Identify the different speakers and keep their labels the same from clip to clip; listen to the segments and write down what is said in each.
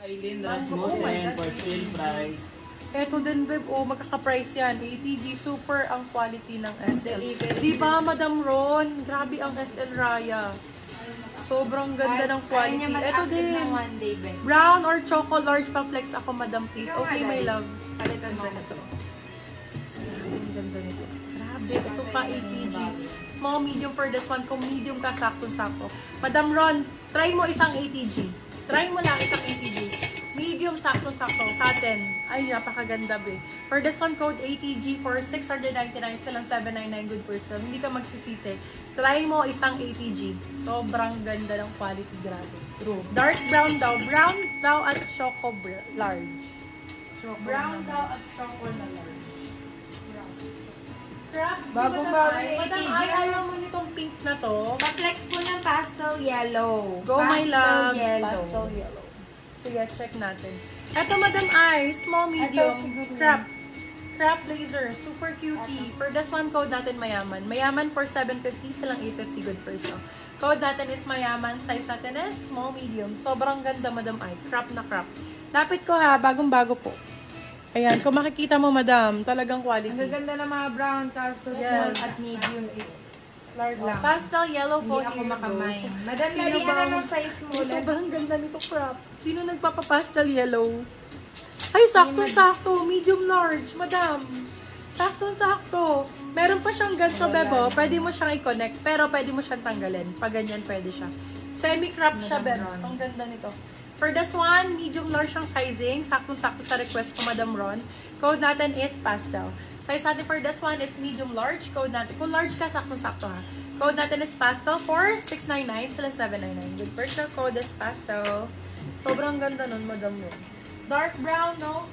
Speaker 1: Aileen
Speaker 2: Oh my
Speaker 1: Rasmussen
Speaker 2: God.
Speaker 1: for sale price.
Speaker 2: Eto din, babe. Oh, magkaka-price yan. ATG, super ang quality ng SL.
Speaker 3: Delivery.
Speaker 2: Diba, Madam Ron? Grabe ang SL Raya. Sobrang ganda ng quality. Eto din.
Speaker 3: ng one day, Ben.
Speaker 2: Brown or choco large pa-flex ako, Madam, please.
Speaker 3: Ikaw
Speaker 2: Okay,
Speaker 3: nga,
Speaker 2: my
Speaker 3: Daddy.
Speaker 2: love.
Speaker 3: Palitan mo
Speaker 2: Ganda
Speaker 3: na to.
Speaker 2: Ang ganda nito. Grabe, ito pa ATG. Small, medium for this one. Kung medium ka, sakto-sakto. Madam Ron, try mo isang ATG. Try mo lang isang ATG. Medium, sakto-sakto. Sa atin. Ay, napakaganda, be. For this one, code ATG for 699, silang 799 good for sale. Hindi ka magsisisi. Try mo isang ATG. Sobrang ganda ng quality, grabe. True. Dark brown daw. Brown daw at choco large. Brown daw at choco na large. Brown. Crap.
Speaker 3: Bagong-bago
Speaker 2: Madam
Speaker 3: yung
Speaker 2: Madam
Speaker 3: ATG,
Speaker 2: Ay,
Speaker 3: ano?
Speaker 2: ayaw mo nitong pink na to.
Speaker 3: Pa-flex po ng pastel yellow.
Speaker 2: Go, my love.
Speaker 3: Yellow.
Speaker 2: Pastel yellow. Sige, check natin. Eto, Madam Ay, small, medium.
Speaker 3: Eto, siguro.
Speaker 2: Crap blazer. Super cutie. For this one, code natin mayaman. Mayaman for 750, silang 850 good for sale. Code natin is mayaman. Size natin is small, medium. Sobrang ganda, Madam Ay. Crap na crap. Lapit ko ha, bagong-bago po. Ayan, kung makikita mo, Madam, talagang
Speaker 3: Ang
Speaker 2: quality.
Speaker 3: gaganda ng mga brown, kaso small
Speaker 2: Yes.
Speaker 3: at medium.
Speaker 2: Large
Speaker 3: lang.
Speaker 2: Pastel yellow po.
Speaker 3: Hindi ako
Speaker 2: here,
Speaker 3: makamay.
Speaker 2: bro.
Speaker 3: Madam
Speaker 2: Sino
Speaker 3: Lali,
Speaker 2: bang-
Speaker 3: ano ng size mo?
Speaker 2: Sobrang ganda nito, crap. Sino nagpapapastel yellow? Ay, sakto-sakto. Medium large, madam. Sakto-sakto. Meron pa siyang ganito, bebo. Pwede mo siyang i-connect, pero pwede mo siyang tanggalin. Pag ganyan, pwede siya. Semi-crop siya, bebo. Ang ganda nito. For this one, medium large siyang sizing. Sakto-sakto sa request ko, Madam Ron. Code natin is pastel. Size natin for this one is medium large. Code natin. Kung large ka, sakto-sakto ha. Code natin is pastel for 699 sila 799. Good personal code is pastel. Sobrang ganda nun, Madam Ron. Dark brown, no?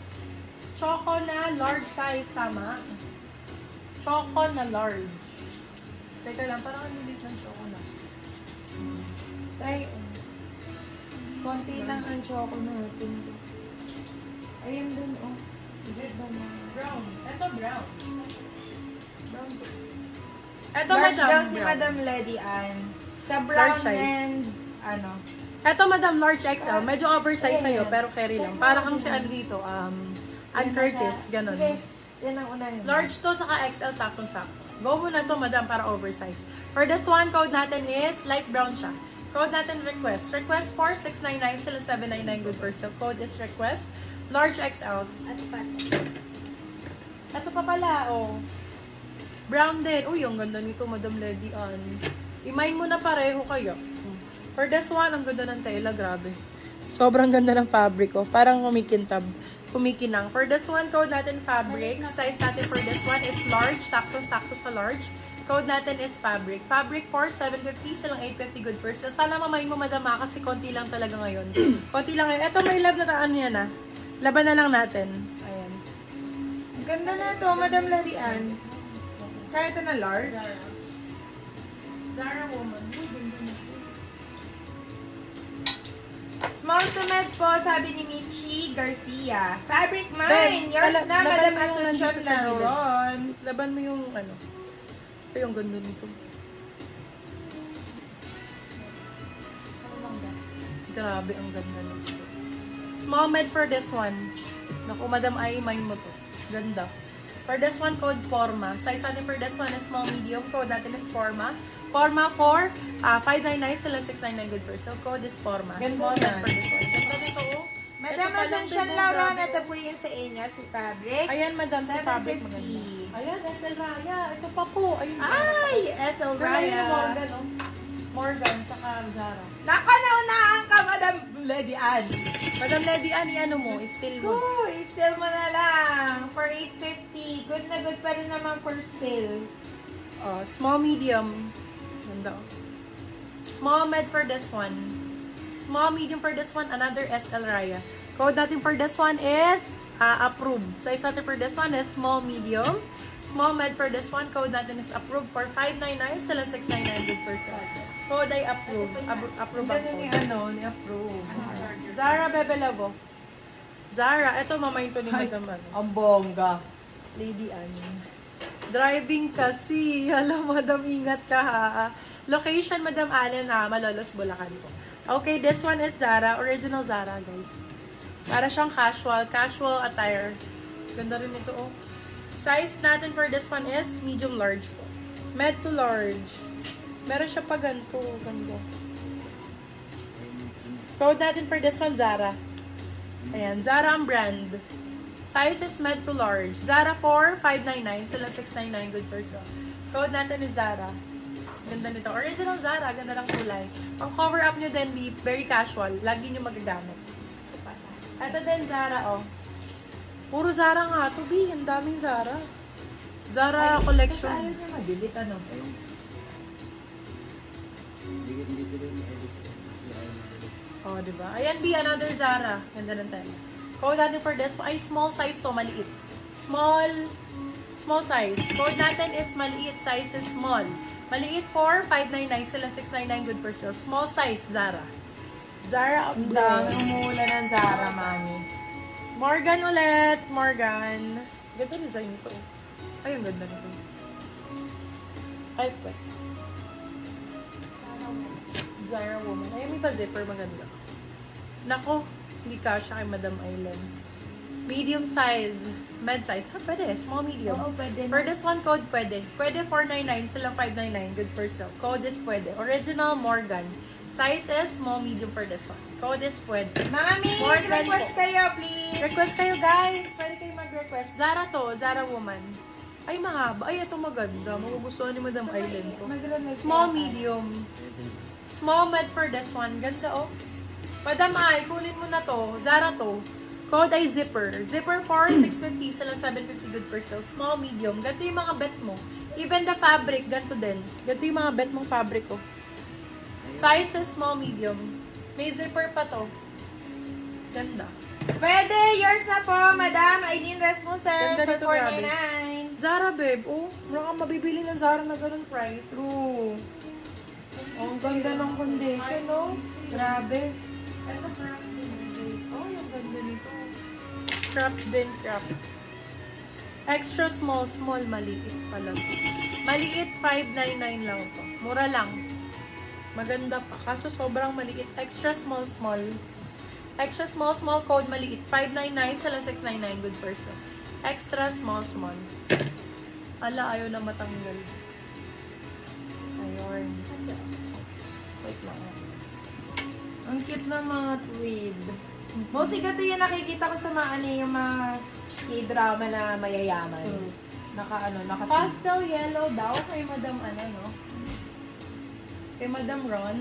Speaker 2: Choco na large size, tama? Choco na large. Teka lang, parang ang lilit ng choco na.
Speaker 3: Try, konti lang ang choco natin. Ayun dun, oh. Iba na.
Speaker 2: Brown. Ito brown. Brown to. Ito,
Speaker 3: Large
Speaker 2: Madam.
Speaker 3: daw si
Speaker 2: brown.
Speaker 3: Madam Lady Ann. Sa brown
Speaker 2: Large size.
Speaker 3: and, ano,
Speaker 2: Ito, Madam, large XL. Medyo oversize sa'yo, pero carry lang. Para kang si ano dito, Ann Curtis, ganun.
Speaker 3: Sige, yan ang unahin.
Speaker 2: Large to, saka XL, sakto-sakto. Go muna to, Madam, para oversize. For this one, code natin is light brown siya. Code natin request. Request for 699, sila 799 good for sale. Code is request. Large XL.
Speaker 3: At pat.
Speaker 2: Ito pa pala, oh. Brown din. Uy, ang ganda nito, Madam Lady Ann. I-mine mo na pareho kayo. For this one, ang ganda ng tela, grabe. Sobrang ganda ng fabric, oh. Parang kumikintab. Kumikinang. For this one, code natin fabric. Size natin for this one is large. Sakto-sakto sa large. Code natin is fabric. Fabric for 750, silang 850 good per sale. Sana mamain mo, Madam, kasi konti lang talaga ngayon. Konti lang ngayon. Ito, may love na taan yan, ah. Laban na lang natin. Ayan.
Speaker 3: Ang ganda na to, Madam Lady Ann. Kaya ito na large.
Speaker 2: Zara woman.
Speaker 3: Small to med po, sabi ni Michi Garcia. Fabric
Speaker 2: Ben,
Speaker 3: mine. Yours na,
Speaker 2: laban
Speaker 3: Madam
Speaker 2: mo yung
Speaker 3: Asuncion
Speaker 2: nandito sa gilid.
Speaker 3: Laron.
Speaker 2: Laban mo yung ano. Ito yung ganda nito. Grabe, ang ganda nito. Small med for this one. Naku, Madam Ay, mine mo to. Ganda. For this one, code Forma. Size natin for this one is small, medium. Code natin is Forma. Forma for 599 sila 699 good for. So, code is Forma.
Speaker 3: Ganda
Speaker 2: Small med
Speaker 3: yan.
Speaker 2: for this one. Ganda nito, oh.
Speaker 3: Madam
Speaker 2: Ito pa lang,
Speaker 3: Asuncion
Speaker 2: bebo,
Speaker 3: Laron,
Speaker 2: grabe,
Speaker 3: ito
Speaker 2: oh.
Speaker 3: po yung sa inyo, si Fabric.
Speaker 2: Ayan, Madam, si fabric
Speaker 3: 750.
Speaker 2: maganda. Ayan, SL Raya. Ito pa po. Ayun,
Speaker 3: Ay, SL
Speaker 2: Pero ayun yung
Speaker 3: Raya.
Speaker 2: Morgan, oh. Morgan, saka Zara.
Speaker 3: Naka, naunahan ka, Madam Lady Ann.
Speaker 2: Madam Lady, ano mo? Still mo.
Speaker 3: Ko, still mo na lang. For 850. Good na good pa rin naman for still.
Speaker 2: Small, medium. Ganda. Oh. Small med for this one. Small, medium for this one. Another SL Raya. Code natin for this one is approved. Size natin for this one is small, medium. Small med for this one. Code natin is approved for 599. Sila 699 good for sale. Code ay approved. Approve ang
Speaker 3: Ganun ni
Speaker 2: code.
Speaker 3: ano, ni approve.
Speaker 2: Zara Bebe Lavo. Zara, ito mamayin to ni Madam ano.
Speaker 3: Ang bongga.
Speaker 2: Lady Annie. Driving kasi. Hala, Madam, ingat ka ha. Location, Madam Allen, Malolos, Bulacan po. Okay, this one is Zara. Original Zara, guys. Para siyang casual attire. Ganda rin ito, oh. Size natin for this one is medium large po. Med to large. Meron siya pa ganito. Ganda. Code natin for this one, Zara. Ayan, Zara ang brand. Size is med to large. Zara for 599. Sila 699. Good for sale. Code natin is Zara. Ganda nito. Original Zara. Ganda ng kulay. Ang cover up nyo din, be very casual. Lagi nyo magagamit. Ito din, Zara, oh. Puro Zara nga to, B. Ang daming Zara. Zara collection.
Speaker 3: Kasi ayaw niya madilit, ano?
Speaker 2: Oh, diba? Ayan, B. Another Zara. Ganda ng tela. Code natin for this. Ay, small size to. Maliit. Small size. Code natin is maliit. Size is small. Maliit for 599. Sila 699. Good for sale. Small size, Zara. Zara
Speaker 3: Ang dami umuulan ng Zara, mami.
Speaker 2: Morgan ulit. Morgan. Ganda design nito. Ay, ang ganda nito. Ay, pwede. Zara woman. Ay, may pa zipper. Maganda. Nako, hindi kasha kay Madam Island. Medium size. Med size. Ha, pwede. Small, medium.
Speaker 3: Oo, pwede na.
Speaker 2: For this one, code pwede. Pwede 499. Silang 599. Good for sale. Code is pwede. Original Morgan. Size is small, medium for this one. Code is pwede.
Speaker 3: Mga mi,
Speaker 2: Morgan
Speaker 3: request
Speaker 2: po.
Speaker 3: kayo, please.
Speaker 2: Request kayo, guys. Pwede kayo mag-request. Zara to. Zara woman. Ay, mahaba. Ay, ito maganda. Magugustuhan ni Madam Island to. Small, medium. Small med for this one. Ganda, oh. Madam Ay, kunin mo na to. Zara to. Code ay zipper. Zipper for 650. Sila 750. Good for sale. Small, medium. Ganito yung mga bet mo. Even the fabric, ganito din. Ganito yung mga bet mong fabric, oh. Size is small, medium. May zipper pa to. Ganda.
Speaker 3: Pwede, yours na po, Madam Aileen Rasmussen
Speaker 2: Ganda
Speaker 3: for
Speaker 2: nito, grabe.
Speaker 3: 499.
Speaker 2: Zara, babe. Oh, wala kang mabibili ng Zara na ganun price.
Speaker 3: True. Oh, ang ganda ng condition, no? Grabe.
Speaker 2: Ito, craft din. Oh, yung ganda nito. Craft din, craft. Extra small, maliit pala. Maliit, 599 lang to. Mura lang. Maganda pa. Kaso sobrang maliit. Extra small. Extra small, code maliit. 599, sila 699. Good for sale. Extra small. Ala, ayaw na matanggal. Ayun. Wait lang.
Speaker 3: Ang cute ng mga tweed. Mostly gato yung nakikita ko sa mga ano, yung mga K-drama na mayayaman. Naka
Speaker 2: Pastel yellow daw kay Madam no? Kay Madam Ron.